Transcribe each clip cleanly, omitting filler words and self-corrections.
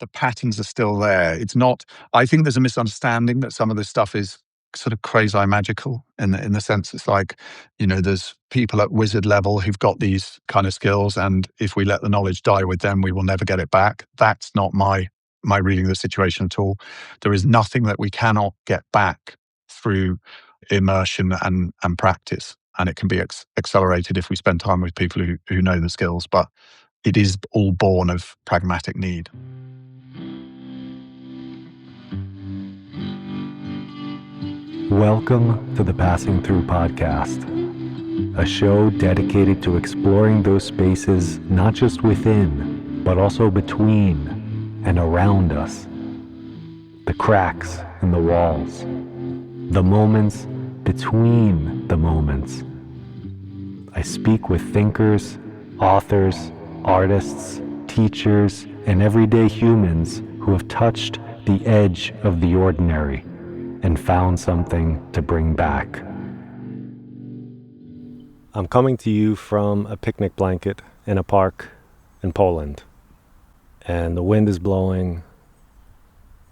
the patterns are still there. It's not, I think there's a misunderstanding that some of this stuff is sort of quasi magical in the sense it's like, there's people at wizard level who've got these kind of skills, and if we let the knowledge die with them, we will never get it back. That's not my reading of the situation at all. There is nothing that we cannot get back through immersion and practice, and it can be accelerated if we spend time with people who know the skills, but it is all born of pragmatic need. Welcome to the Passing Through podcast, a show dedicated to exploring those spaces not just within, but also between and around us. The cracks in the walls, the moments between the moments. I speak with thinkers, authors, artists, teachers, and everyday humans who have touched the edge of the ordinary and found something to bring back. I'm coming to you from a picnic blanket in a park in Poland. And the wind is blowing.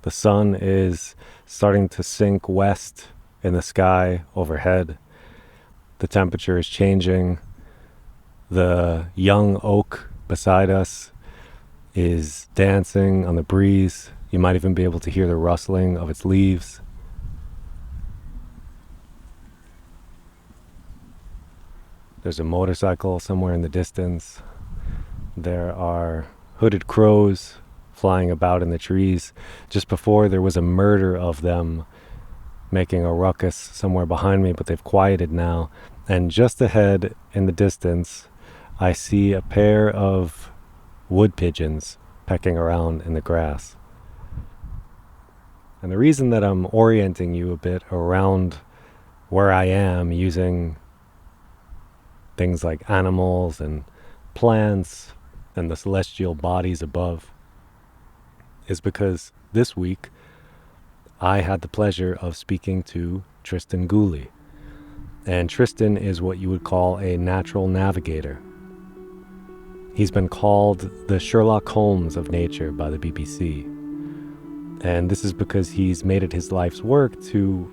The sun is starting to sink west in the sky overhead. The temperature is changing. The young oak beside us is dancing on the breeze. You might even be able to hear the rustling of its leaves. There's a motorcycle somewhere in the distance. There are hooded crows flying about in the trees. Just before, there was a murder of them making a ruckus somewhere behind me, but they've quieted now. And just ahead in the distance, I see a pair of wood pigeons pecking around in the grass. And the reason that I'm orienting you a bit around where I am using things like animals and plants and the celestial bodies above is because this week I had the pleasure of speaking to Tristan Gooley. And Tristan is what you would call a natural navigator. He's been called the Sherlock Holmes of nature by the BBC. And this is because he's made it his life's work to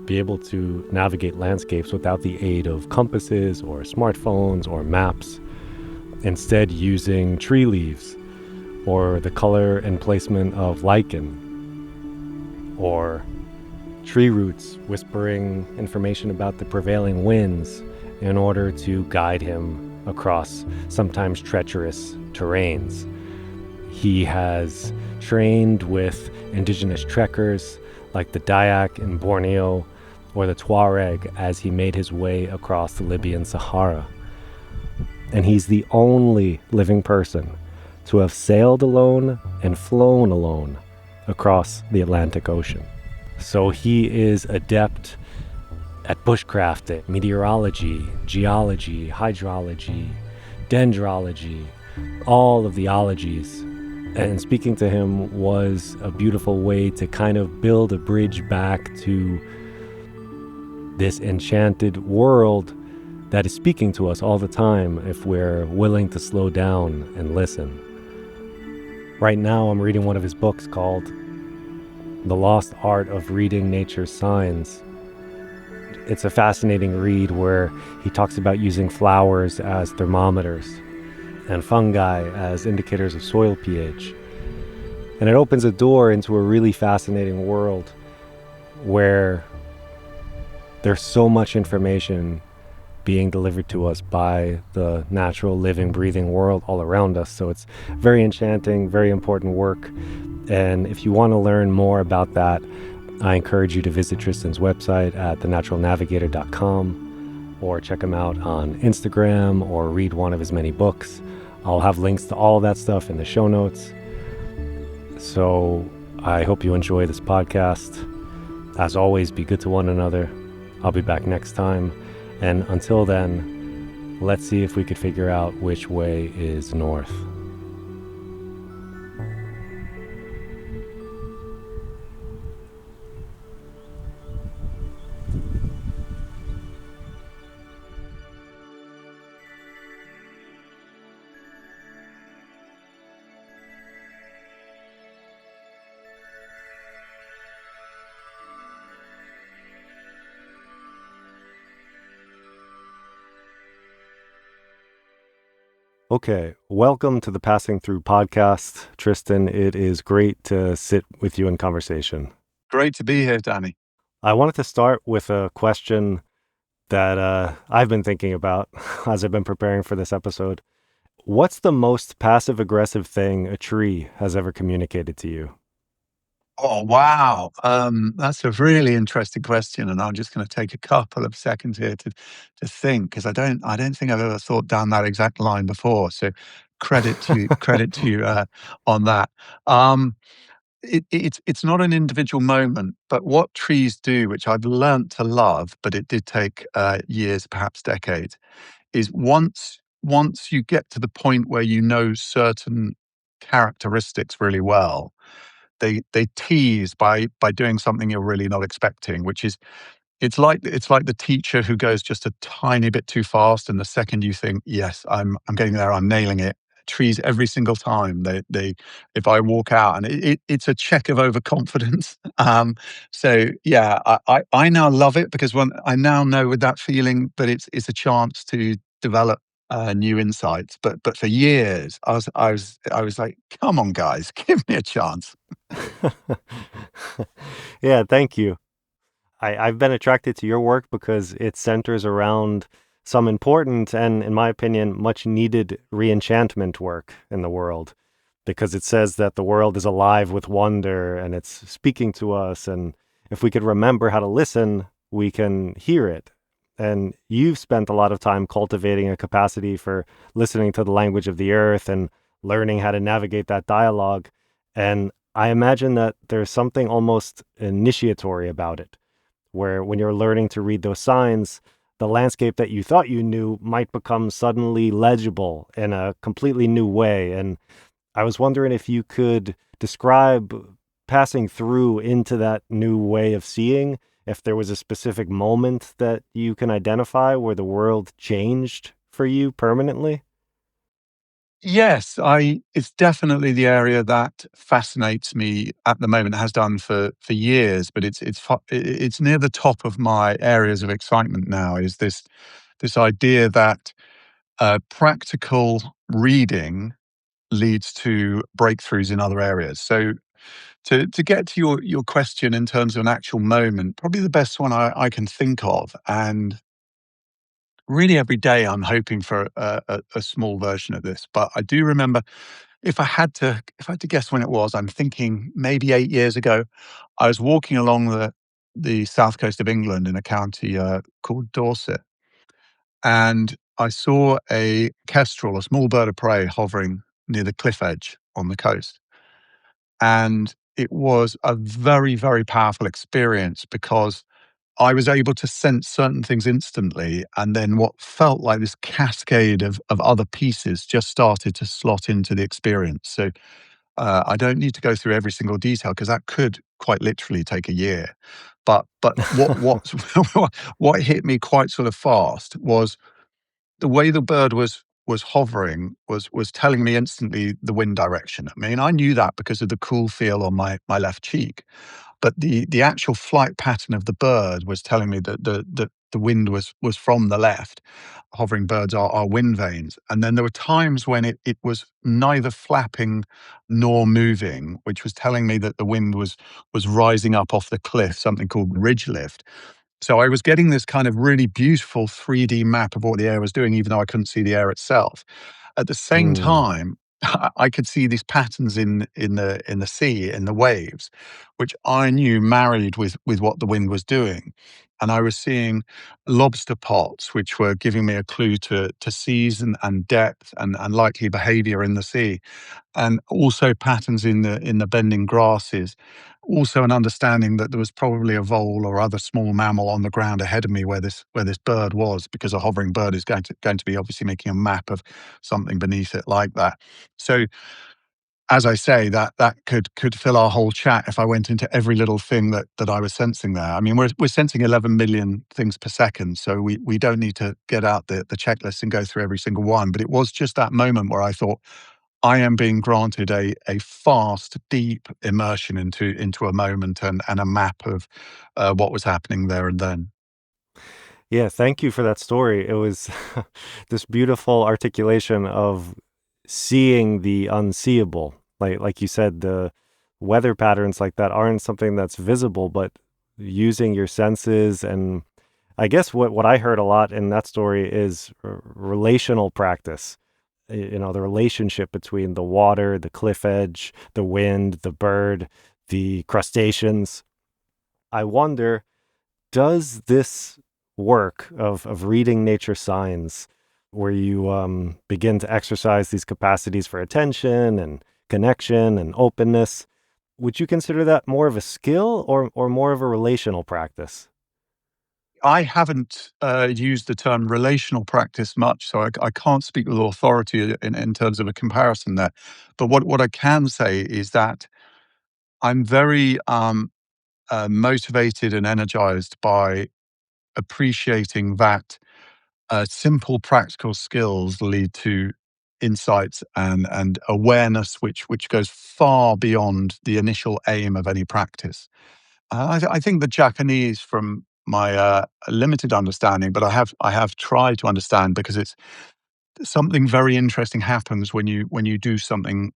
be able to navigate landscapes without the aid of compasses or smartphones or maps, instead using tree leaves or the color and placement of lichen or tree roots whispering information about the prevailing winds in order to guide him across sometimes treacherous terrains. He has trained with indigenous trekkers like the Dayak in Borneo or the Tuareg as he made his way across the Libyan Sahara. And he's the only living person to have sailed alone and flown alone across the Atlantic Ocean. So he is adept at bushcraft, meteorology, geology, hydrology, dendrology, all of the ologies. And speaking to him was a beautiful way to kind of build a bridge back to this enchanted world that is speaking to us all the time if we're willing to slow down and listen. Right now I'm reading one of his books called The Lost Art of Reading Nature's Signs. It's a fascinating read where he talks about using flowers as thermometers and fungi as indicators of soil pH. And it opens a door into a really fascinating world where there's so much information being delivered to us by the natural, living, breathing world all around us. So it's very enchanting, very important work. And if you want to learn more about that, I encourage you to visit Tristan's website at thenaturalnavigator.com or check him out on Instagram or read one of his many books. I'll have links to all of that stuff in the show notes. So I hope you enjoy this podcast. As always, be good to one another. I'll be back next time. And until then, let's see if we could figure out which way is north. Okay, welcome to the Passing Through podcast, Tristan. It is great to sit with you in conversation. Great to be here, Danny. I wanted to start with a question that I've been thinking about as I've been preparing for this episode. What's the most passive aggressive thing a tree has ever communicated to you? Oh, wow. That's a really interesting question, and I'm just going to take a couple of seconds here to think because I don't think I've ever thought down that exact line before. So, credit to you on that. Um, it's not an individual moment, but what trees do, which I've learnt to love, but it did take years, perhaps decades, is once you get to the point where you know certain characteristics really well, they tease by doing something you're really not expecting, which is it's like the teacher who goes just a tiny bit too fast, and the second you think, "Yes, I'm getting there, I'm nailing it," trees every single time. They if I walk out and it's a check of overconfidence. So yeah, I now love it because when I now know with that feeling that it's a chance to develop new insights. But for years, I was like, "Come on, guys, give me a chance." Yeah, thank you. I've been attracted to your work because it centers around some important and, in my opinion, much needed reenchantment work in the world. Because it says that the world is alive with wonder and it's speaking to us. And if we could remember how to listen, we can hear it. And you've spent a lot of time cultivating a capacity for listening to the language of the earth and learning how to navigate that dialogue. And I imagine that there's something almost initiatory about it, where when you're learning to read those signs, the landscape that you thought you knew might become suddenly legible in a completely new way. And I was wondering if you could describe passing through into that new way of seeing, if there was a specific moment that you can identify where the world changed for you permanently. Yes, I it's definitely the area that fascinates me at the moment, has done for years, but it's near the top of my areas of excitement now, is this idea that practical reading leads to breakthroughs in other areas. So to get to your question in terms of an actual moment, probably the best one I can think of, and really every day I'm hoping for a small version of this, but I do remember if I had to guess when it was, I'm thinking maybe 8 years ago. I was walking along the south coast of England in a county called Dorset, and I saw a kestrel, a small bird of prey, hovering near the cliff edge on the coast. And it was a very, very powerful experience because I was able to sense certain things instantly, and then what felt like this cascade of other pieces just started to slot into the experience. So I don't need to go through every single detail because that could quite literally take a year. But what what hit me quite sort of fast was the way the bird was hovering was telling me instantly the wind direction. I mean, I knew that because of the cool feel on my left cheek, but the actual flight pattern of the bird was telling me that the wind was from the left. Hovering birds are wind vanes. And then there were times when it was neither flapping nor moving, which was telling me that the wind was rising up off the cliff, something called ridge lift. So I was getting this kind of really beautiful 3D map of what the air was doing, even though I couldn't see the air itself. At the same Mm. time, I could see these patterns in the sea, in the waves, which I knew married with what the wind was doing. And I was seeing lobster pots, which were giving me a clue to season and depth and likely behavior in the sea, and also patterns in the bending grasses. Also, an understanding that there was probably a vole or other small mammal on the ground ahead of me where this bird was, because a hovering bird is going to be obviously making a map of something beneath it like that. So, as I say, that could fill our whole chat if I went into every little thing that I was sensing there. I mean, we're sensing 11 million things per second, so we don't need to get out the checklist and go through every single one. But it was just that moment where I thought, I am being granted a fast, deep immersion into a moment and a map of what was happening there and then. Yeah, thank you for that story. It was this beautiful articulation of seeing the unseeable. Like you said, the weather patterns like that aren't something that's visible, but using your senses. And I guess what I heard a lot in that story is relational practice. You know, the relationship between the water, the cliff edge, the wind, the bird, the crustaceans. I wonder, does this work of reading nature signs, where you begin to exercise these capacities for attention and connection and openness, would you consider that more of a skill or more of a relational practice? I haven't used the term relational practice much, so I can't speak with authority in terms of a comparison there. But what I can say is that I'm very motivated and energized by appreciating that simple practical skills lead to insights and awareness which goes far beyond the initial aim of any practice. I think the Japanese, from my limited understanding, but I have tried to understand, because it's something very interesting happens when you do something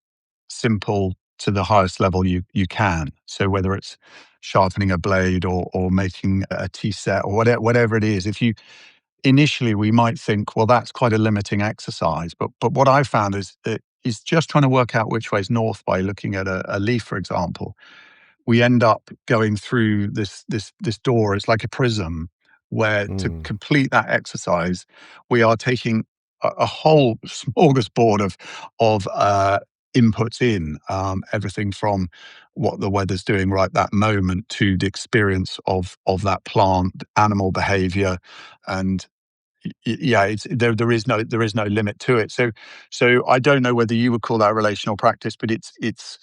simple to the highest level you can. So whether it's sharpening a blade or making a tea set or whatever it is, if you initially we might think, well, that's quite a limiting exercise. But what I found is just trying to work out which way is north by looking at a leaf, for example. We end up going through this door. It's like a prism, where to Mm, complete that exercise, we are taking a whole smorgasbord of inputs in, everything from what the weather's doing right that moment to the experience of that plant, animal behavior, and yeah, it's there is no limit to it. So I don't know whether you would call that relational practice, but it's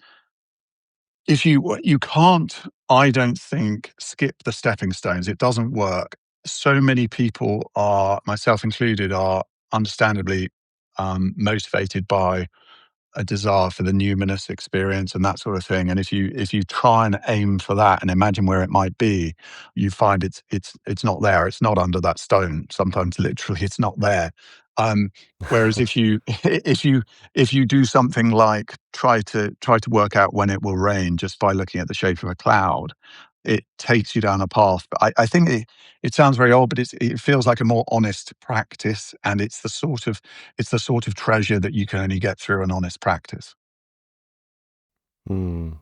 if you can't, I don't think, skip the stepping stones. It doesn't work. So many people are, myself included, are understandably motivated by a desire for the numinous experience and that sort of thing. And if you try and aim for that and imagine where it might be, you find it's not there. It's not under that stone. Sometimes literally it's not there. Um, Whereas if you if you do something like try to work out when it will rain just by looking at the shape of a cloud, it takes you down a path. But I think it sounds very old, but it feels like a more honest practice, and it's the sort of treasure that you can only get through an honest practice. mm.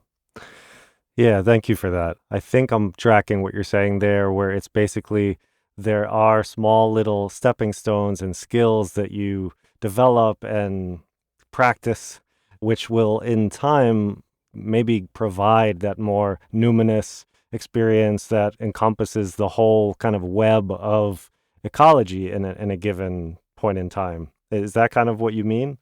Yeah, thank you for that. I think I'm tracking what you're saying there, where it's basically there are small little stepping stones and skills that you develop and practice, which will in time maybe provide that more numinous experience that encompasses the whole kind of web of ecology in a given point in time. Is that kind of what you mean?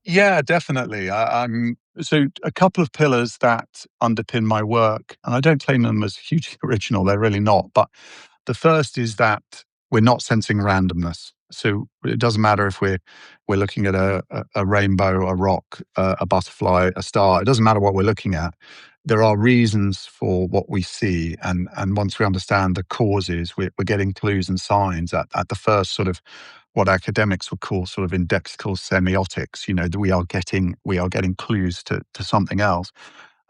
Yeah, definitely. I'm so a couple of pillars that underpin my work, and I don't claim them as hugely original. They're really not. But the first is that we're not sensing randomness. So it doesn't matter if we're looking at a rainbow, a rock, a butterfly, a star. It doesn't matter what we're looking at. There are reasons for what we see, and once we understand the causes, we're getting clues and signs at the first sort of what academics would call sort of indexical semiotics. You know, that we are getting clues to something else.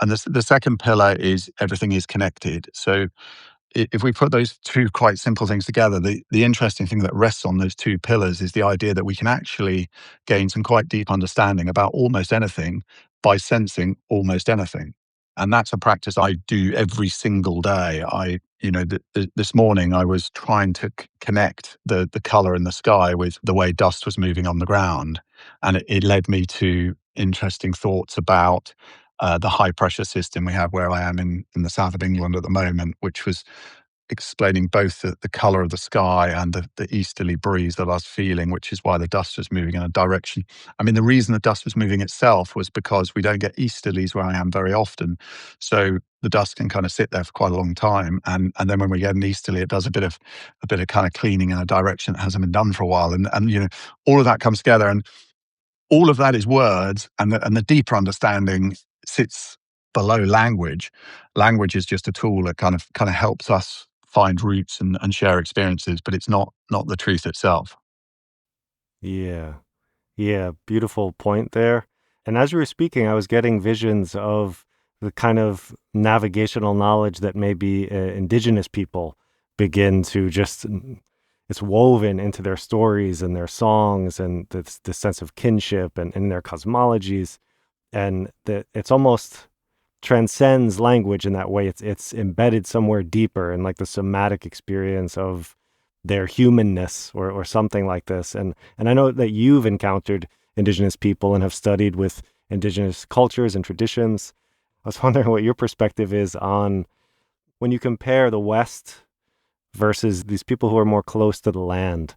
And the second pillar is everything is connected. So if we put those two quite simple things together, the interesting thing that rests on those two pillars is the idea that we can actually gain some quite deep understanding about almost anything by sensing almost anything. And that's a practice I do every single day. This morning I was trying to connect the color in the sky with the way dust was moving on the ground, and it led me to interesting thoughts about the high pressure system we have where I am in the south of England at the moment, which was explaining both the color of the sky and the easterly breeze that I was feeling, which is why the dust was moving in a direction. I mean, the reason the dust was moving itself was because we don't get easterlies where I am very often. So the dust can kind of sit there for quite a long time. And then when we get an easterly, it does a bit of kind of cleaning in a direction that hasn't been done for a while. And all of that comes together. And all of that is words, and the deeper understanding sits below language. Language is just a tool that kind of helps us find roots and share experiences, but it's not the truth itself. Yeah. Yeah, beautiful point there. And as you were speaking, I was getting visions of the kind of navigational knowledge that maybe indigenous people begin to just, it's woven into their stories and their songs and this sense of kinship and in their cosmologies. And that it's almost transcends language in that way. It's embedded somewhere deeper in like the somatic experience of their humanness or something like this. And I know that you've encountered indigenous people and have studied with indigenous cultures and traditions. I was wondering what your perspective is on when you compare the West versus these people who are more close to the land.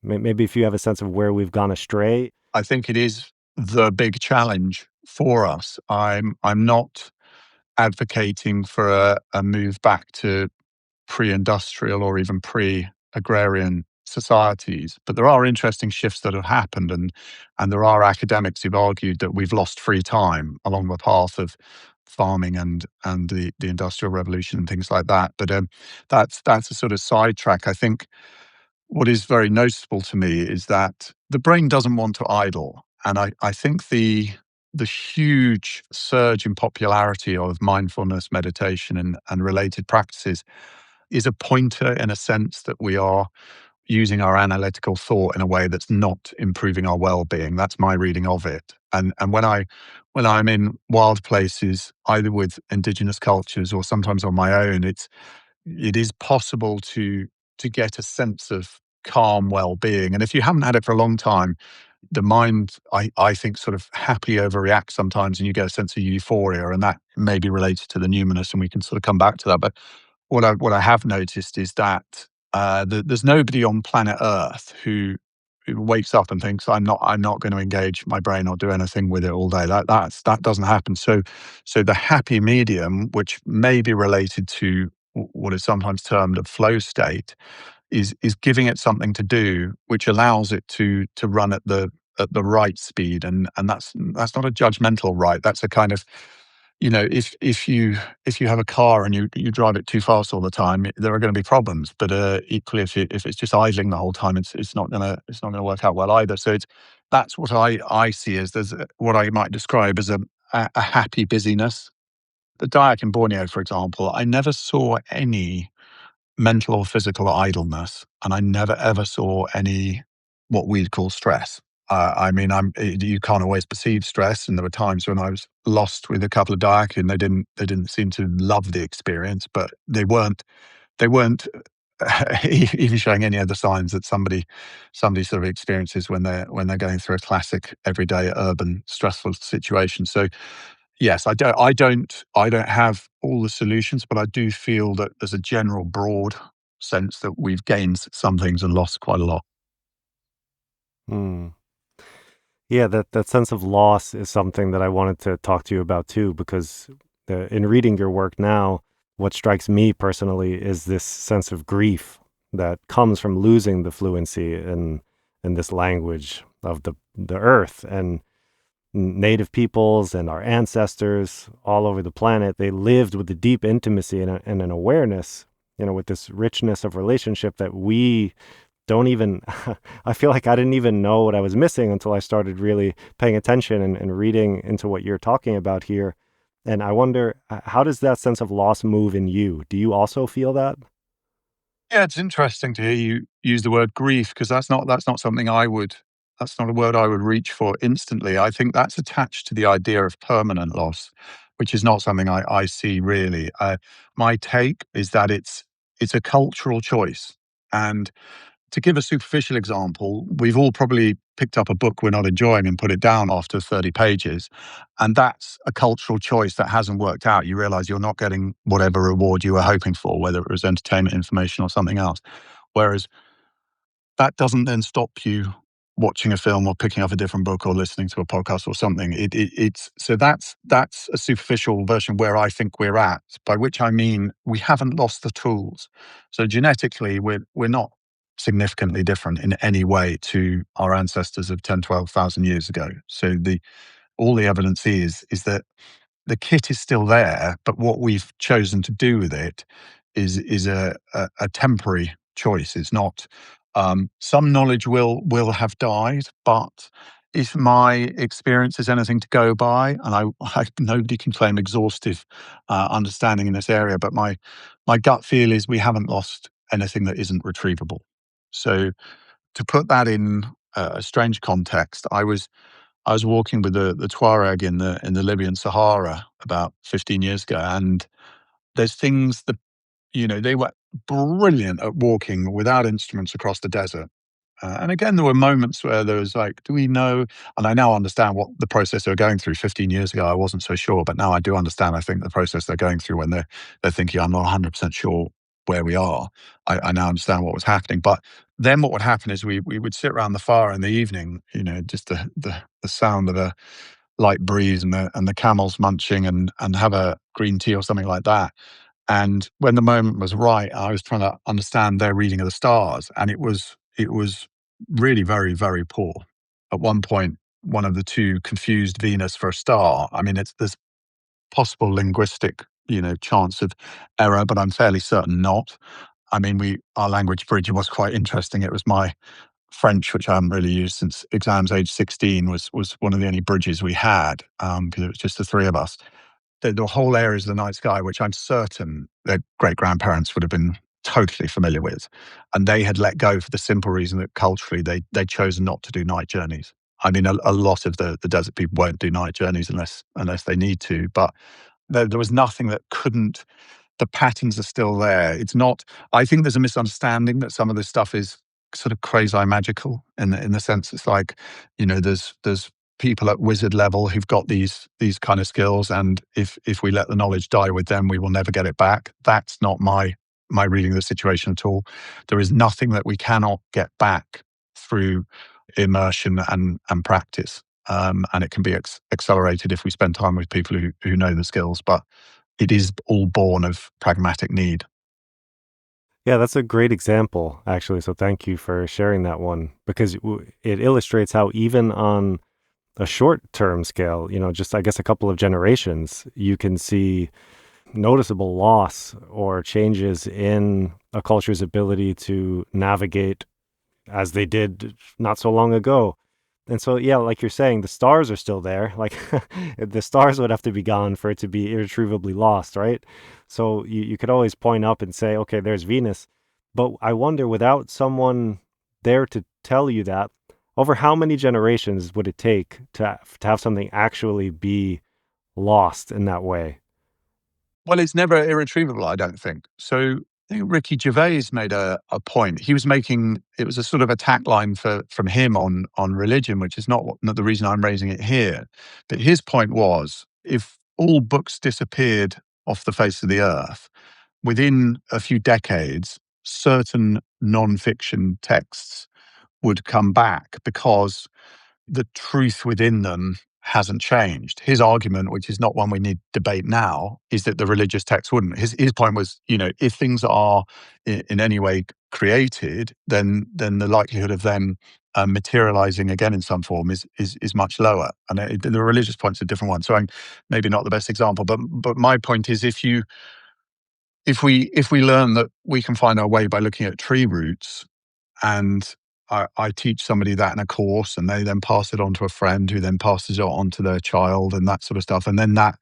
Maybe if you have a sense of where we've gone astray. I think it is the big challenge for us. I'm not advocating for a move back to pre-industrial or even pre-agrarian societies. But there are interesting shifts that have happened, and there are academics who've argued that we've lost free time along the path of farming and the industrial revolution and things like that. But that's a sort of sidetrack. I think what is very noticeable to me is that the brain doesn't want to idle, and I think the huge surge in popularity of mindfulness, meditation, and related practices is a pointer in a sense that we are using our analytical thought in a way that's not improving our well-being. That's my reading of it. And when I'm in wild places, either with indigenous cultures or sometimes on my own, it is possible to get a sense of calm well-being. And if you haven't had it for a long time, the mind, I think, sort of happily overreacts sometimes, and you get a sense of euphoria, and that may be related to the numinous, and we can sort of come back to that. But what I have noticed is that there's nobody on planet Earth who wakes up and thinks I'm not going to engage my brain or do anything with it all day. That doesn't happen. So the happy medium, which may be related to what is sometimes termed a flow state, is giving it something to do, which allows it to run at the right speed, and that's not a judgmental right. That's a kind of, if you have a car and you drive it too fast all the time, there are going to be problems. But equally, if it's just idling the whole time, it's not gonna work out well either. So that's what I see as what I might describe as a happy busyness. The Dayak in Borneo, for example, I never saw any mental or physical idleness, and I never ever saw any what we'd call stress. I mean, you can't always perceive stress, and there were times when I was lost with a couple of Dayak, and they didn't seem to love the experience, but they weren't even showing any other signs that somebody sort of experiences when they're going through a classic everyday urban stressful situation. So yes, I don't have all the solutions, but I do feel that there's a general broad sense that we've gained some things and lost quite a lot. Hmm. Yeah, that sense of loss is something that I wanted to talk to you about too, because in reading your work now, what strikes me personally is this sense of grief that comes from losing the fluency in this language of the earth and native peoples and our ancestors all over the planet. They lived with a deep intimacy and an awareness, with this richness of relationship that we don't even, I feel like I didn't even know what I was missing until I started really paying attention and reading into what you're talking about here. And I wonder, how does that sense of loss move in you? Do you also feel that? Yeah, it's interesting to hear you use the word grief, because that's not something that's not a word I would reach for instantly. I think that's attached to the idea of permanent loss, which is not something I see really. My take is that it's a cultural choice. And to give a superficial example, we've all probably picked up a book we're not enjoying and put it down after 30 pages. And that's a cultural choice that hasn't worked out. You realize you're not getting whatever reward you were hoping for, whether it was entertainment, information, or something else. Whereas that doesn't then stop you watching a film or picking up a different book or listening to a podcast or something. It's so that's a superficial version where I think we're at, by which I mean we haven't lost the tools. So genetically, we're not significantly different in any way to our ancestors of 10, 12,000 years ago. So all the evidence is that the kit is still there, but what we've chosen to do with it is a temporary choice. It's not. Some knowledge will have died, but if my experience is anything to go by, and nobody can claim exhaustive understanding in this area, but my gut feel is we haven't lost anything that isn't retrievable. So to put that in a strange context, I was walking with the Tuareg in the Libyan Sahara about 15 years ago, and there's things that they were brilliant at walking without instruments across the desert. And again, there were moments where there was like, do we know? And I now understand what the process they were going through. 15 years ago, I wasn't so sure, but now I do understand. I think the process they're going through when they're thinking, I'm not 100% sure where we are. I now understand what was happening. But then what would happen is we would sit around the fire in the evening, just the sound of a light breeze and the camels munching and have a green tea or something like that. And when the moment was right, I was trying to understand their reading of the stars, and it was really very, very poor. At one point, one of the two confused Venus for a star. I mean, there's possible linguistic, chance of error, but I'm fairly certain not. I mean, our language bridge was quite interesting. It was my French, which I haven't really used since exams age 16, was one of the only bridges we had, because it was just the three of us. The whole areas of the night sky, which I'm certain their great-grandparents would have been totally familiar with, and they had let go for the simple reason that culturally they'd chosen not to do night journeys. I mean, a lot of the desert people won't do night journeys unless they need to, but there was nothing that couldn't. The patterns are still there. It's not. I think there's a misunderstanding that some of this stuff is sort of quasi magical in the sense it's like, there's people at wizard level who've got these kind of skills, and if we let the knowledge die with them, we will never get it back. That's not my reading of the situation at all. There is nothing that we cannot get back through immersion and practice. And it can be accelerated if we spend time with people who know the skills, but it is all born of pragmatic need. Yeah, that's a great example, actually. So thank you for sharing that one because it illustrates how even on a short-term scale, just I guess a couple of generations, you can see noticeable loss or changes in a culture's ability to navigate as they did not so long ago. And so, yeah, like you're saying, the stars are still there. Like the stars would have to be gone for it to be irretrievably lost, right? So you could always point up and say, okay, there's Venus. But I wonder, without someone there to tell you that, over how many generations would it take to have something actually be lost in that way? Well, it's never irretrievable, I don't think. So I think Ricky Gervais made a point. He was making it was a sort of attack line from him on religion, which is not the reason I'm raising it here. But his point was if all books disappeared off the face of the earth, within a few decades, certain non-fiction texts would come back because the truth within them hasn't changed. His argument, which is not one we need to debate now, is that the religious text wouldn't. His point was, if things are in any way created, then the likelihood of them materializing again in some form is much lower. And the religious point's a different one. So I'm maybe not the best example, but my point is, if we learn that we can find our way by looking at tree roots, and I teach somebody that in a course, and they then pass it on to a friend who then passes it on to their child and that sort of stuff. And then that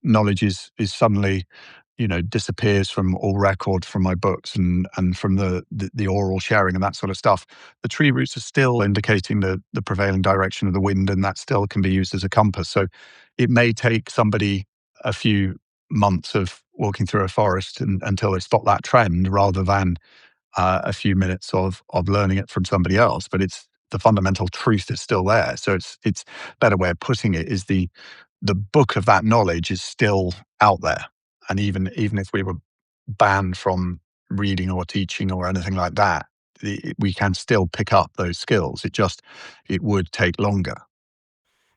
knowledge is suddenly, disappears from all record from my books and from the oral sharing and that sort of stuff. The tree roots are still indicating the prevailing direction of the wind, and that still can be used as a compass. So it may take somebody a few months of walking through a forest until they spot that trend rather than a few minutes of learning it from somebody else, but it's the fundamental truth is still there. So it's better way of putting it is the book of that knowledge is still out there, and even if we were banned from reading or teaching or anything like that, we can still pick up those skills. It would take longer.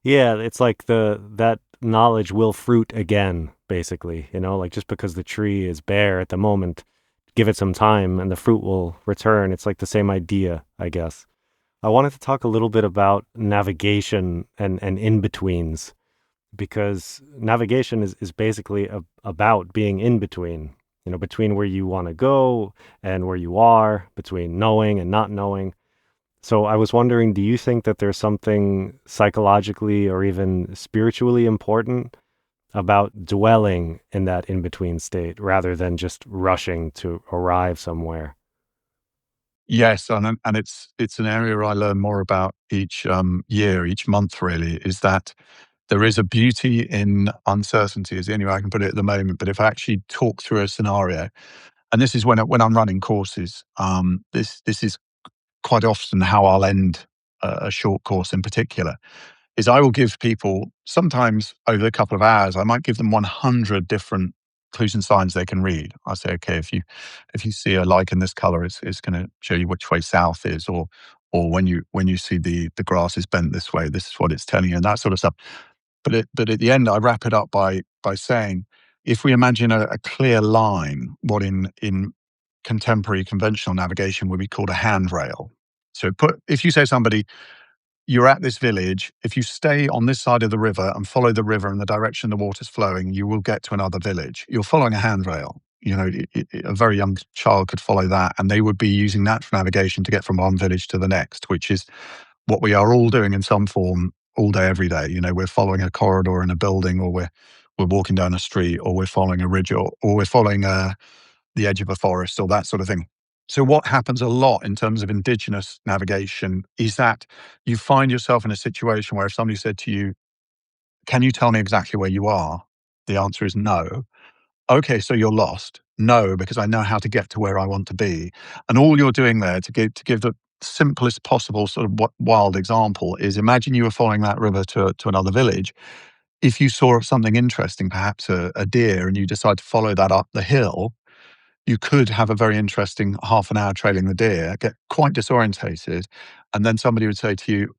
Yeah, it's like that knowledge will fruit again, basically, like just because the tree is bare at the moment, give it some time and the fruit will return. It's like the same idea, I guess. I wanted to talk a little bit about navigation and in-betweens because navigation is basically about being in between. between where you want to go and where you are, between knowing and not knowing. So I was wondering, do you think that there's something psychologically or even spiritually important about dwelling in that in between state rather than just rushing to arrive somewhere? Yes, and it's an area I learn more about each year, each month. Really, is that there is a beauty in uncertainty. Is the only way I can put it at the moment. But if I actually talk through a scenario, and this is when I'm running courses, this is quite often how I'll end a short course in particular. Is I will give people, sometimes over a couple of hours, I might give them 100 different clues and signs they can read. I say, okay, if you see a like in this color, it's going to show you which way south is, or when you see the grass is bent this way, this is what it's telling you, and that sort of stuff. But at the end, I wrap it up by saying, if we imagine a clear line, what in contemporary conventional navigation would be called a handrail. So if you say to somebody, you're at this village. If you stay on this side of the river and follow the river in the direction the water's flowing, you will get to another village. You're following a handrail. A very young child could follow that, and they would be using that for navigation to get from one village to the next, which is what we are all doing in some form all day, every day. We're following a corridor in a building, or we're walking down a street, or we're following a ridge, or we're following the edge of a forest, or that sort of thing. So what happens a lot in terms of indigenous navigation is that you find yourself in a situation where if somebody said to you, can you tell me exactly where you are? The answer is no. Okay, so you're lost. No, because I know how to get to where I want to be. And all you're doing there, to give the simplest possible sort of wild example, is imagine you were following that river to another village. If you saw something interesting, perhaps a deer, and you decide to follow that up the hill, you could have a very interesting half an hour trailing the deer, get quite disorientated, and then somebody would say to you,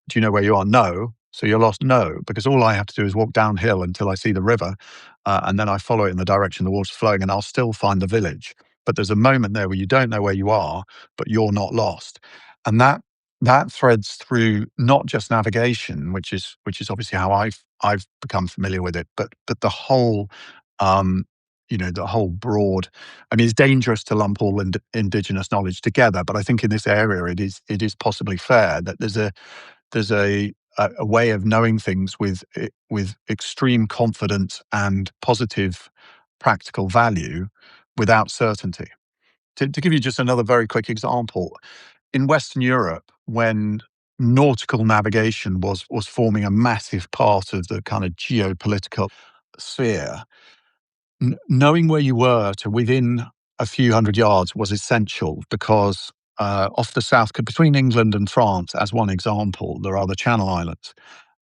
do you know where you are? No. So you're lost? No, because all I have to do is walk downhill until I see the river, and then I follow it in the direction the water's flowing, and I'll still find the village. But there's a moment there where you don't know where you are, but you're not lost, and that threads through not just navigation, which is obviously how I've become familiar with it, but the whole, um, the whole broad. I mean, it's dangerous to lump all indigenous knowledge together, but I think in this area it is possibly fair that there's a way of knowing things with extreme confidence and positive practical value without certainty. To give you just another very quick example, in Western Europe, when nautical navigation was forming a massive part of the kind of geopolitical sphere, knowing where you were to within a few hundred yards was essential because off the south, between England and France, as one example, there are the Channel Islands.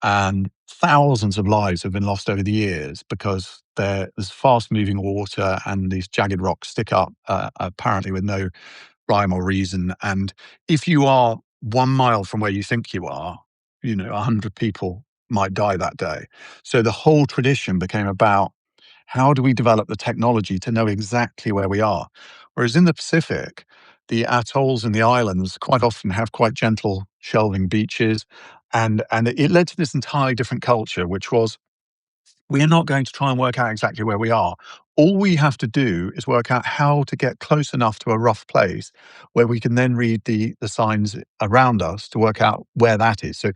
And thousands of lives have been lost over the years because there's fast moving water and these jagged rocks stick up, apparently with no rhyme or reason. And if you are 1 mile from where you think you are, 100 people might die that day. So the whole tradition became about how do we develop the technology to know exactly where we are? Whereas in the Pacific, the atolls and the islands quite often have quite gentle shelving beaches. And it led to this entirely different culture, which was we are not going to try and work out exactly where we are. All we have to do is work out how to get close enough to a rough place where we can then read the signs around us to work out where that is. So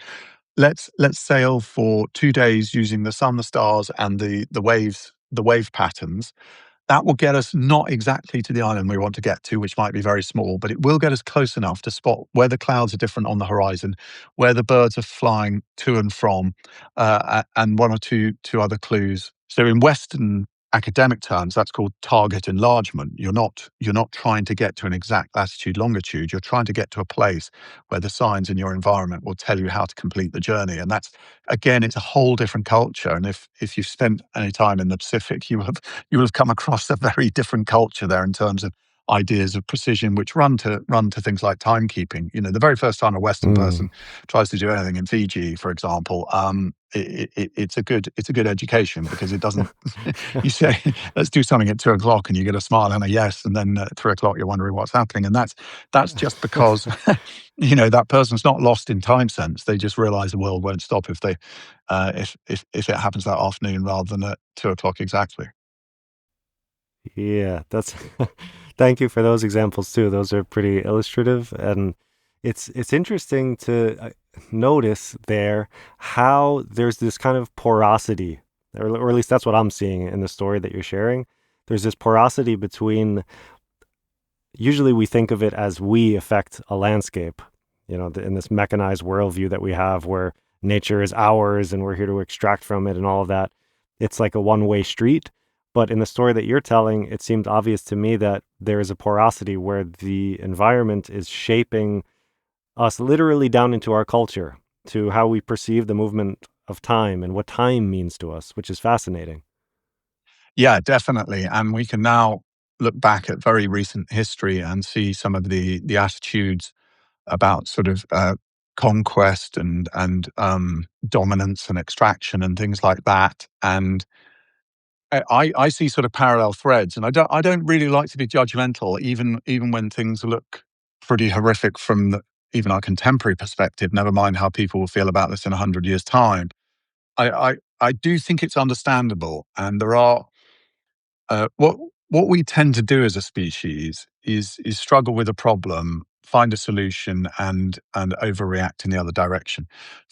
let's sail for 2 days using the sun, the stars, and the waves, the wave patterns. That will get us not exactly to the island we want to get to, which might be very small, but it will get us close enough to spot where the clouds are different on the horizon, where the birds are flying to and from, and one or two other clues. So in Western academic terms, that's called target enlargement. You're not trying to get to an exact latitude, longitude. You're trying to get to a place where the signs in your environment will tell you how to complete the journey. And that's, again, it's a whole different culture. And if you've spent any time in the Pacific, you will have come across a very different culture there in terms of ideas of precision, which run to things like timekeeping. The very first time a Western Mm. person tries to do anything in Fiji, for example, it's a good education because it doesn't. You say, let's do something at 2 o'clock, and you get a smile and a yes, and then at 3 o'clock you're wondering what's happening, and that's just because that person's not lost in time sense. They just realize the world won't stop if it happens that afternoon rather than at 2 o'clock exactly. Yeah, that's thank you for those examples too. Those are pretty illustrative, and it's interesting to notice there how there's this kind of porosity, or at least that's what I'm seeing in the story that you're sharing. There's this porosity between, usually we think of it as we affect a landscape, in this mechanized worldview that we have where nature is ours and we're here to extract from it and all of that. It's like a one-way street. But in the story that you're telling, it seemed obvious to me that there is a porosity where the environment is shaping us literally down into our culture, to how we perceive the movement of time and what time means to us, which is fascinating. Yeah, definitely. And we can now look back at very recent history and see some of the attitudes about sort of conquest and dominance and extraction and things like that. And I see sort of parallel threads, and I don't really like to be judgmental, even when things look pretty horrific from even our contemporary perspective. Never mind how people will feel about this in 100 years' time. I do think it's understandable, and there are what we tend to do as a species is struggle with a problem, find a solution, and overreact in the other direction.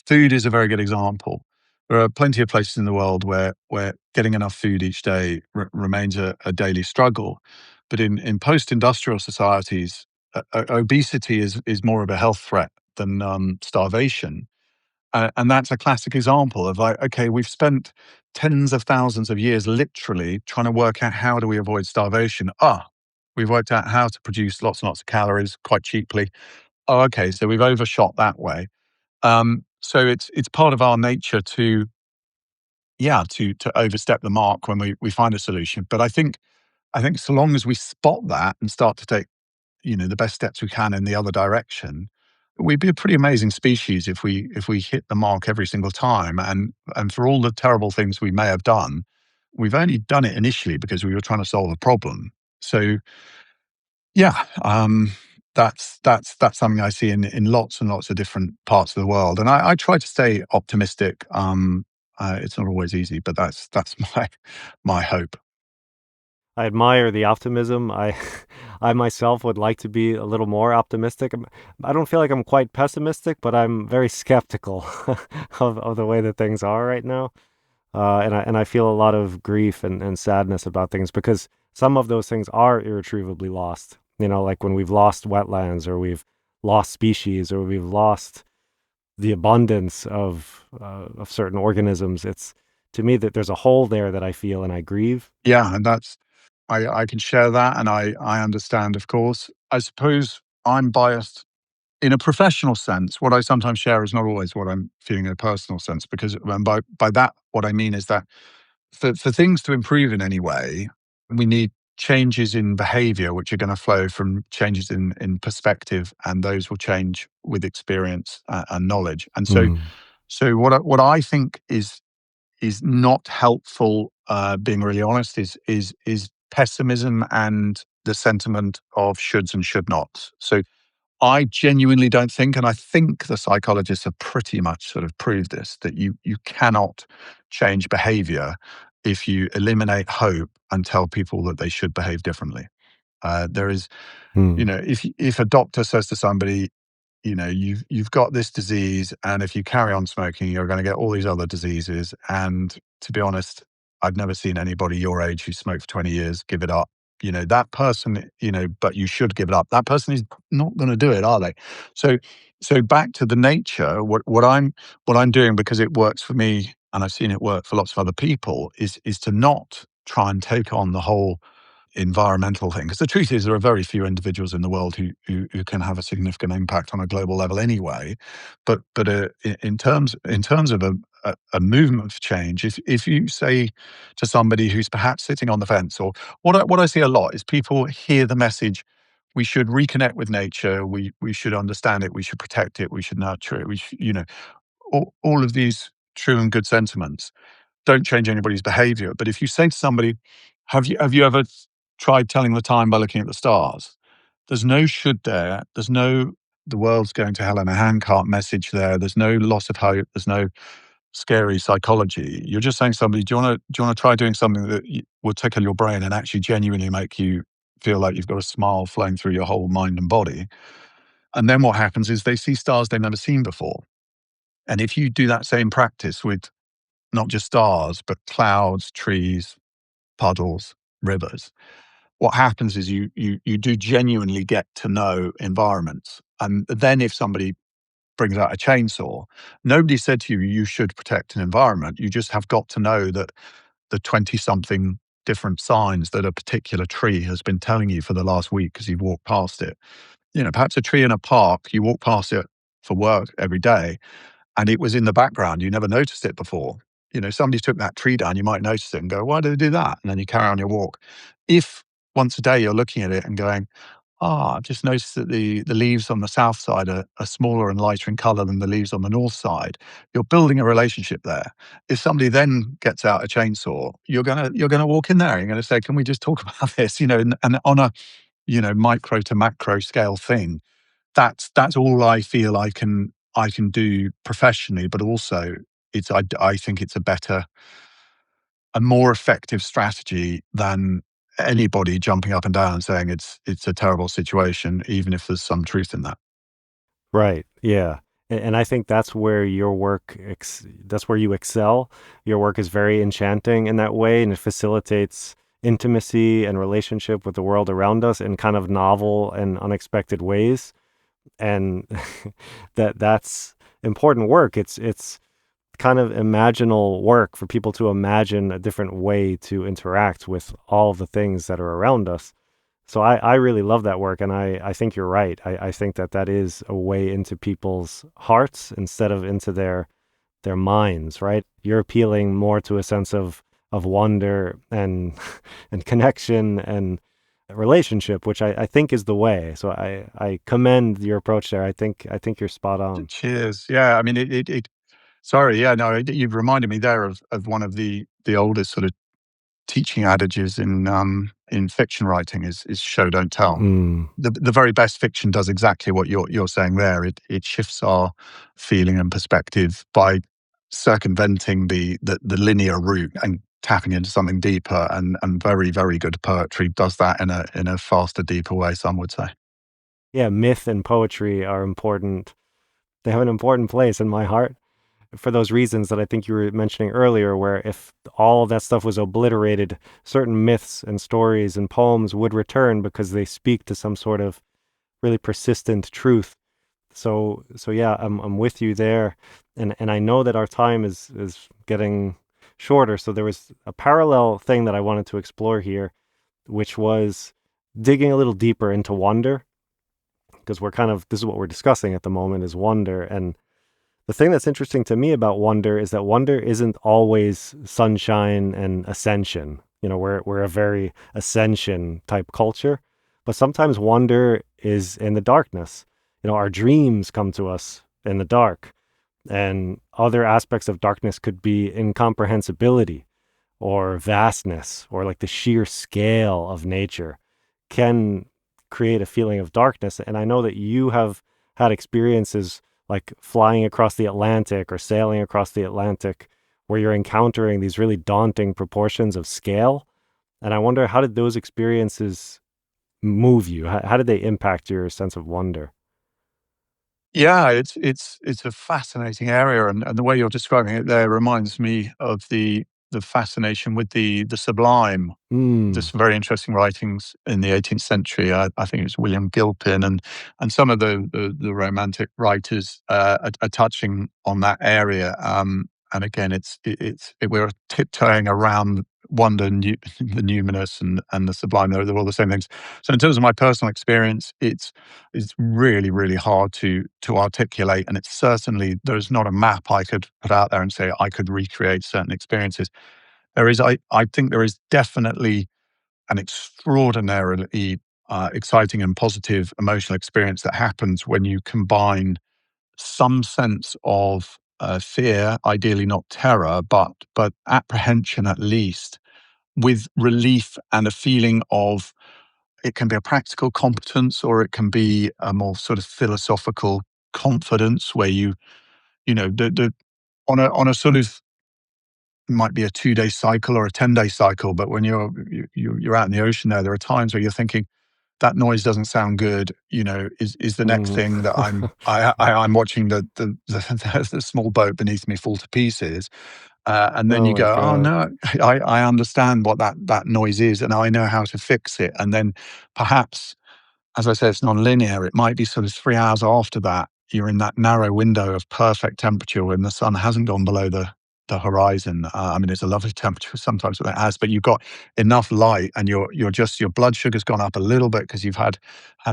Food is a very good example. There are plenty of places in the world where getting enough food each day remains a daily struggle. But in post-industrial societies, obesity is more of a health threat than starvation. And that's a classic example of like, okay, we've spent tens of thousands of years literally trying to work out how do we avoid starvation. We've worked out how to produce lots and lots of calories quite cheaply. Oh, okay, so we've overshot that way. So it's part of our nature to, yeah, to overstep the mark when we find a solution. But I think so long as we spot that and start to take, the best steps we can in the other direction, we'd be a pretty amazing species if we hit the mark every single time. And for all the terrible things we may have done, we've only done it initially because we were trying to solve a problem. So yeah, that's something I see in lots and lots of different parts of the world, and I try to stay optimistic. It's not always easy, but that's my hope. I admire the optimism. I myself would like to be a little more optimistic. I don't feel like I'm quite pessimistic, but I'm very skeptical of the way that things are right now. And I feel a lot of grief and sadness about things because some of those things are irretrievably lost. Like when we've lost wetlands or we've lost species or we've lost the abundance of certain organisms. It's to me that there's a hole there that I feel and I grieve. Yeah, and I can share that, and I understand, of course. I suppose I'm biased in a professional sense. What I sometimes share is not always what I'm feeling in a personal sense, because and by that, what I mean is that for things to improve in any way, we need changes in behavior, which are going to flow from changes in perspective, and those will change with experience and knowledge. And so, Mm. so what I think is not helpful, being really honest, is pessimism and the sentiment of shoulds and should nots. So I genuinely don't think, and I think the psychologists have pretty much sort of proved this, that you cannot change behavior if you eliminate hope and tell people that they should behave differently. There is, Mm. if a doctor says to somebody, you've got this disease, and if you carry on smoking, you're going to get all these other diseases. And to be honest, I've never seen anybody your age who smoked for 20 years give it up. That person, but you should give it up. That person is not going to do it, are they? So, so back to the nature. What I'm doing, because it works for me, and I've seen it work for lots of other people, is to not try and take on the whole environmental thing. Because the truth is, there are very few individuals in the world who can have a significant impact on a global level anyway. But in terms of a movement for change, if you say to somebody who's perhaps sitting on the fence, or what I see a lot is people hear the message, we should reconnect with nature, we should understand it, we should protect it, we should nurture it, we should, all of these true and good sentiments don't change anybody's behavior. But if you say to somebody, have you ever tried telling the time by looking at the stars? There's no should there. There's no the world's going to hell in a handcart message there. There's no loss of hope. There's no scary psychology. You're just saying to somebody, do you want to try doing something that will tickle your brain and actually genuinely make you feel like you've got a smile flowing through your whole mind and body? And then what happens is they see stars they've never seen before. And if you do that same practice with not just stars, but clouds, trees, puddles, rivers, what happens is you do genuinely get to know environments. And then if somebody brings out a chainsaw, nobody said to you, you should protect an environment. You just have got to know that the 20 something different signs that a particular tree has been telling you for the last week because you've walked past it. Perhaps a tree in a park, you walk past it for work every day and it was in the background. You never noticed it before. Somebody took that tree down, you might notice it and go, why did they do that? And then you carry on your walk. If once a day you're looking at it and going, I've just noticed that the leaves on the south side are smaller and lighter in color than the leaves on the north side. You're building a relationship there. If somebody then gets out a chainsaw, you're gonna walk in there. You're gonna say, "Can we just talk about this?" And on a micro to macro scale thing. That's all I feel I can do professionally, but also I think it's a more effective strategy than anybody jumping up and down and saying it's a terrible situation, even if there's some truth in that. Right. Yeah. And I think that's where your work, that's where you excel. Your work is very enchanting in that way, and it facilitates intimacy and relationship with the world around us in kind of novel and unexpected ways. And that's important work. It's kind of imaginal work for people to imagine a different way to interact with all of the things that are around us. So I really love that work, and I think you're right. I think that is a way into people's hearts instead of into their minds, right? You're appealing more to a sense of wonder and and connection and relationship, which I think is the way. So I commend your approach there. I think you're spot on. Cheers. Yeah, I mean, sorry, yeah, no, you've reminded me there of one of the oldest sort of teaching adages in fiction writing is show don't tell. Mm. The very best fiction does exactly what you're saying there. It shifts our feeling and perspective by circumventing the linear route and tapping into something deeper. And very very good poetry does that in a faster, deeper way. Some would say. Yeah, myth and poetry are important. They have an important place in my heart for those reasons that I think you were mentioning earlier, where if all of that stuff was obliterated, certain myths and stories and poems would return because they speak to some sort of really persistent truth. So yeah, I'm with you there, and I know that our time is getting shorter. So there was a parallel thing that I wanted to explore here, which was digging a little deeper into wonder, because this is what we're discussing at the moment is wonder. And the thing that's interesting to me about wonder is that wonder isn't always sunshine and ascension. We're a very ascension type culture, but sometimes wonder is in the darkness. Our dreams come to us in the dark, and other aspects of darkness could be incomprehensibility or vastness or like the sheer scale of nature can create a feeling of darkness. And I know that you have had experiences like flying across the Atlantic or sailing across the Atlantic where you're encountering these really daunting proportions of scale. And I wonder, how did those experiences move you? How did they impact your sense of wonder? Yeah, it's a fascinating area, and the way you're describing it there reminds me of the fascination with the sublime. Mm. There's some very interesting writings in the 18th century. I think it was William Gilpin and some of the romantic writers are touching on that area. And again, we're tiptoeing around wonder, the numinous, and the sublime. They're all the same things. So in terms of my personal experience, it's really really hard to articulate, and it's certainly there's not a map I could put out there and say I could recreate certain experiences. I think there is definitely an extraordinarily exciting and positive emotional experience that happens when you combine some sense of fear, ideally not terror, but apprehension at least, with relief and a feeling of it can be a practical competence or it can be a more sort of philosophical confidence where you know on a sort of, might be a 2-day cycle or a 10-day cycle, but when you're out in the ocean there are times where you're thinking, "That noise doesn't sound good," "Is the next Mm. thing that I'm watching the small boat beneath me fall to pieces?" And then Oh you my go, "Oh, God. no, I understand what that noise is, and I know how to fix it." And then perhaps, as I say, it's non-linear. It might be sort of 3 hours after that, you're in that narrow window of perfect temperature when the sun hasn't gone below the horizon. I mean, it's a lovely temperature sometimes when it has, but you've got enough light and your blood sugar's gone up a little bit because you've had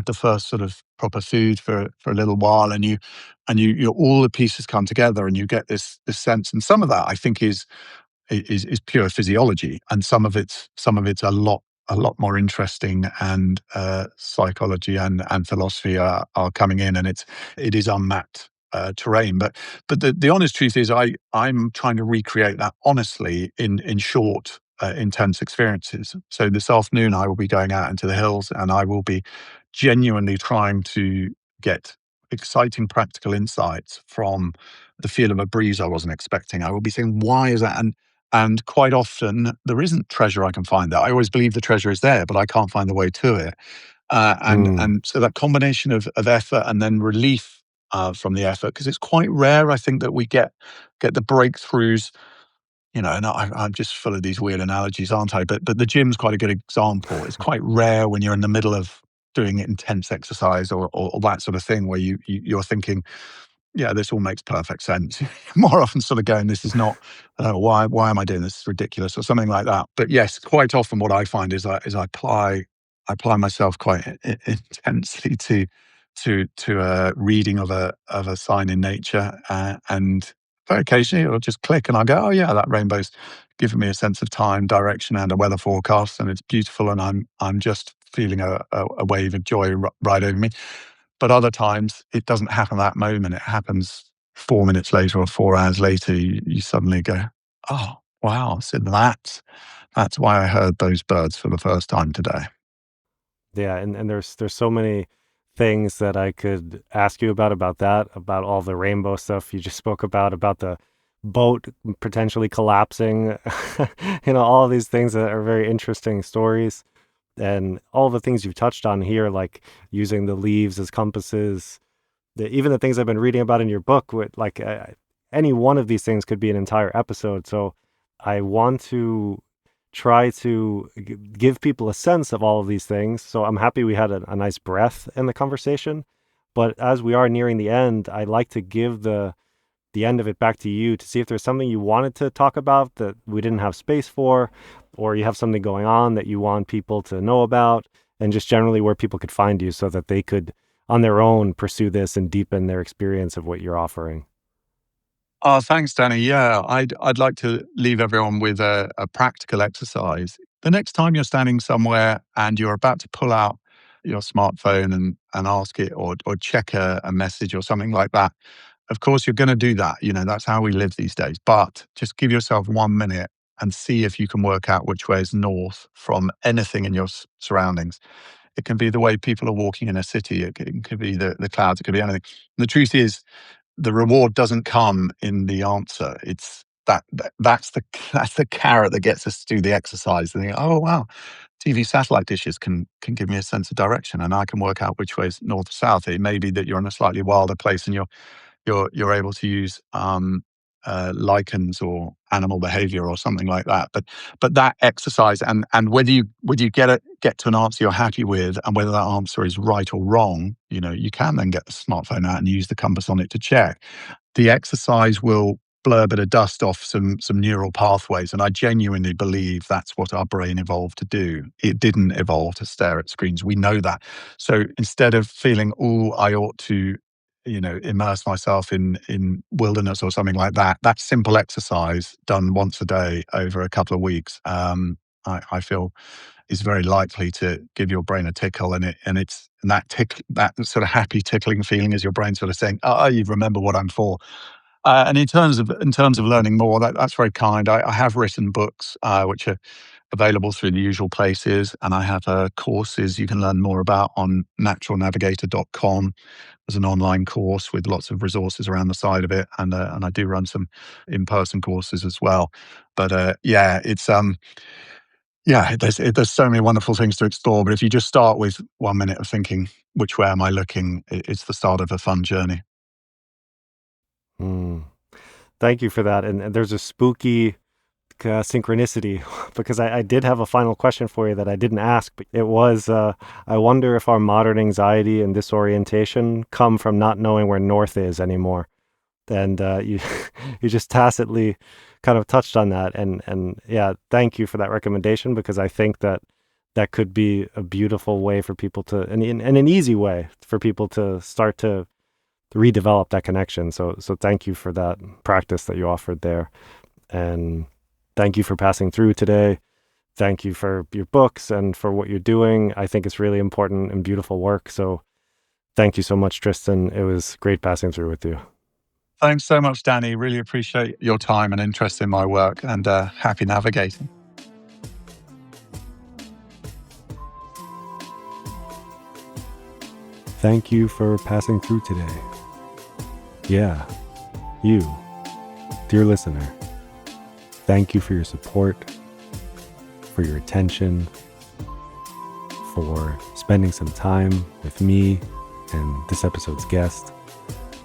the first sort of proper food for a little while, and you all the pieces come together and you get this sense. And some of that I think is pure physiology, and some of it's a lot more interesting, and psychology and philosophy are coming in, and it is unmapped terrain. But the honest truth is, I'm trying to recreate that honestly in short. Intense experiences. So this afternoon, I will be going out into the hills, and I will be genuinely trying to get exciting practical insights from the feel of a breeze I wasn't expecting. I will be saying, "Why is that?" And quite often, there isn't treasure I can find there. I always believe the treasure is there, but I can't find the way to it. And Mm. and so that combination of effort and then relief from the effort, because it's quite rare, I think, that we get the breakthroughs. And I'm just full of these weird analogies, aren't I? But the gym's quite a good example. It's quite rare when you're in the middle of doing intense exercise or that sort of thing where you're thinking, yeah, this all makes perfect sense. More often sort of going, this is not, why am I doing this? It's ridiculous, or something like that. But yes, quite often what I find is I apply myself quite intensely to a reading of a sign in nature, and very occasionally it'll just click, and I go, oh yeah, that rainbow's giving me a sense of time, direction, and a weather forecast, and it's beautiful, and I'm just feeling a wave of joy right over me. But other times, it doesn't happen that moment. It happens 4 minutes later or 4 hours later. You suddenly go, "Oh, wow. So that's why I heard those birds for the first time today." Yeah, and there's so many things that I could ask you about that, about all the rainbow stuff you just spoke about the boat potentially collapsing, all of these things that are very interesting stories, and all the things you've touched on here, like using the leaves as compasses, even the things I've been reading about in your book. With like any one of these things could be an entire episode. So I want to try to give people a sense of all of these things. So I'm happy we had a nice breath in the conversation. But as we are nearing the end, I'd like to give the end of it back to you to see if there's something you wanted to talk about that we didn't have space for, or you have something going on that you want people to know about, and just generally where people could find you so that they could, on their own, pursue this and deepen their experience of what you're offering. Oh, thanks, Danny. Yeah, I'd like to leave everyone with a practical exercise. The next time you're standing somewhere and you're about to pull out your smartphone and ask it, or check a message or something like that, of course you're going to do that. That's how we live these days. But just give yourself 1 minute and see if you can work out which way is north from anything in your surroundings. It can be the way people are walking in a city. It could be the clouds. It could be anything. The truth is, the reward doesn't come in the answer. It's that's the carrot that gets us to do the exercise. And think, oh wow, TV satellite dishes can give me a sense of direction, and I can work out which way is north or south. It may be that you're in a slightly wilder place, and you're able to use lichens or animal behavior or something like that. But that exercise, and whether you get to an answer you're happy with, and whether that answer is right or wrong, you can then get the smartphone out and use the compass on it to check. The exercise will blur a bit of dust off some neural pathways, and I genuinely believe that's what our brain evolved to do. It didn't evolve to stare at screens. We know that. So instead of feeling, oh, I ought to immerse myself in wilderness or something like that. That simple exercise done once a day over a couple of weeks, I feel is very likely to give your brain a tickle, and that sort of happy tickling feeling is your brain sort of saying, "Oh, you remember what I'm for." And in terms of learning more, that's very kind. I have written books which are available through the usual places. And I have courses you can learn more about on naturalnavigator.com. There's an online course with lots of resources around the side of it. And I do run some in-person courses as well. But there's so many wonderful things to explore. But if you just start with 1 minute of thinking, which way am I looking? It's the start of a fun journey. Mm. Thank you for that. And there's a spooky synchronicity because I did have a final question for you that I didn't ask, but it was I wonder if our modern anxiety and disorientation come from not knowing where north is anymore. And you you just tacitly kind of touched on that, and yeah, thank you for that recommendation, because I think that that could be a beautiful way for people to, and an easy way for people to start to redevelop that connection. So thank you for that practice that you offered there, and thank you for passing through today. Thank you for your books and for what you're doing. I think it's really important and beautiful work. So thank you so much, Tristan. It was great passing through with you. Thanks so much, Danny. Really appreciate your time and interest in my work, and happy navigating. Thank you for passing through today. Yeah, you, dear listener. Thank you for your support, for your attention, for spending some time with me and this episode's guest.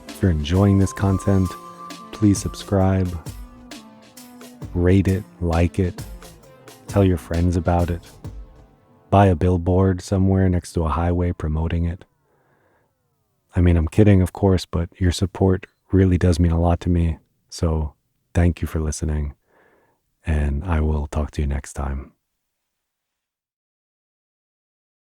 If you're enjoying this content, please subscribe, rate it, like it, tell your friends about it, buy a billboard somewhere next to a highway promoting it. I mean, I'm kidding, of course, but your support really does mean a lot to me. So thank you for listening, and I will talk to you next time.